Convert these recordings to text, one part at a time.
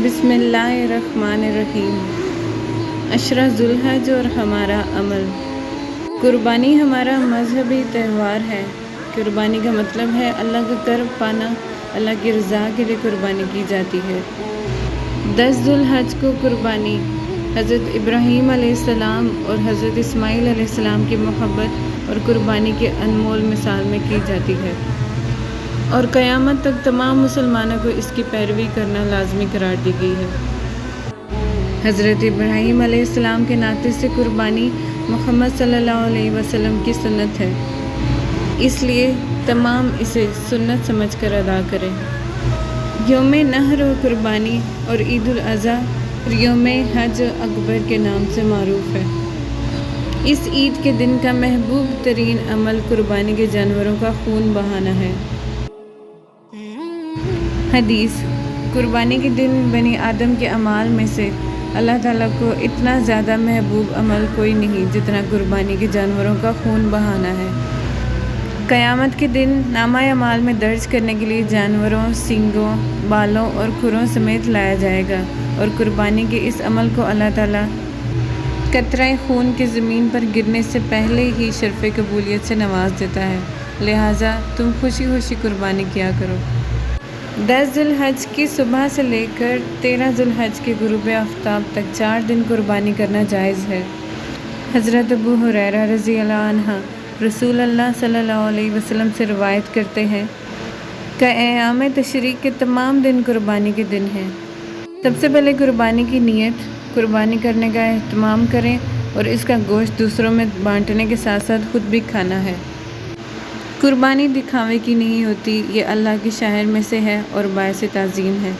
बिस्मिल्लाहिर्रहमानिर्रहीम। अशरा ज़ुल्हज और हमारा अमल। कुर्बानी हमारा मजहबी त्यौहार है। कुर्बानी का मतलब है अल्लाह का कर्ब पाना। अल्लाह की रज़ा के लिए कुर्बानी की जाती है। 10 ज़ुल्हज को कुर्बानी हज़रत इब्राहीम अलैहिस्सलाम और हज़रत इस्माईल अलैहिस्सलाम की मोहब्बत और कुर्बानी के अनमोल मिसाल में की जाती है और क़यामत तक तमाम मुसलमानों को इसकी पैरवी करना लाजमी करार दी गई है। हज़रत इब्राहीम अलैहिस्सलाम के नाते से कुर्बानी मुहम्मद सल्लल्लाहु अलैहि वसल्लम की सुन्नत है, इसलिए तमाम इसे सुन्नत समझकर अदा करें। यौम नहर और कुर्बानी और ईद उल अज़हा यौम हज अकबर के नाम से मारूफ है। इस ईद के दिन का महबूब तरीन अमल कुर्बानी के जानवरों का खून बहाना है। हदीस। कुर्बानी के दिन बनी आदम के अमाल में से अल्लाह ताला को इतना ज़्यादा महबूब अमल कोई नहीं जितना कुर्बानी के जानवरों का खून बहाना है। क़यामत के दिन नामा अमाल में दर्ज करने के लिए जानवरों, सींगों, बालों और खुरों समेत लाया जाएगा और कुर्बानी के इस अमल को अल्लाह ताला कतरा खून के ज़मीन पर गिरने से पहले ही शर्फ़ कबूलियत से नवाज देता है। लिहाजा तुम खुशी खुशी कुर्बानी किया करो। 10 ज़ुल्हज की सुबह से लेकर 13 ज़ुल्हज के गुरूब आफ्ताब तक 4 दिन कुर्बानी करना जायज़ है। हज़रत अबू हुरैरा रज़ी अल्लाह अन्हा रसूल अल्लाह सल्लल्लाहु अलैहि वसल्लम से रवायत करते हैं कि अय्याम तशरीक़ के तमाम दिन कुर्बानी के दिन हैं। सबसे पहले कुर्बानी की नीयत, कुर्बानी करने का एहतमाम करें और इसका गोश्त दूसरों में बांटने के साथ साथ खुद भी खाना है। कुर्बानी दिखावे की नहीं होती, ये अल्लाह के शायर में से है और बायस ताज़ीम है।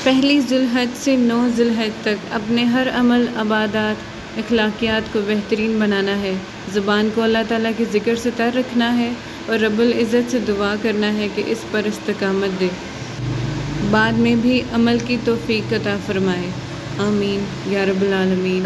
पहली ज़ुल्हज से 9 ज़ुल्हज तक अपने हर अमल, अबादात, अखलाकियात को बेहतरीन बनाना है। ज़ुबान को अल्लाह ताला के ज़िक्र से तर रखना है और रब्बुल इज़्ज़त से दुआ करना है कि इस पर इस्तकामत दे, बाद में भी अमल की तौफ़ीक़ अता फ़रमाए। आमीन या रब्बुल आलमीन।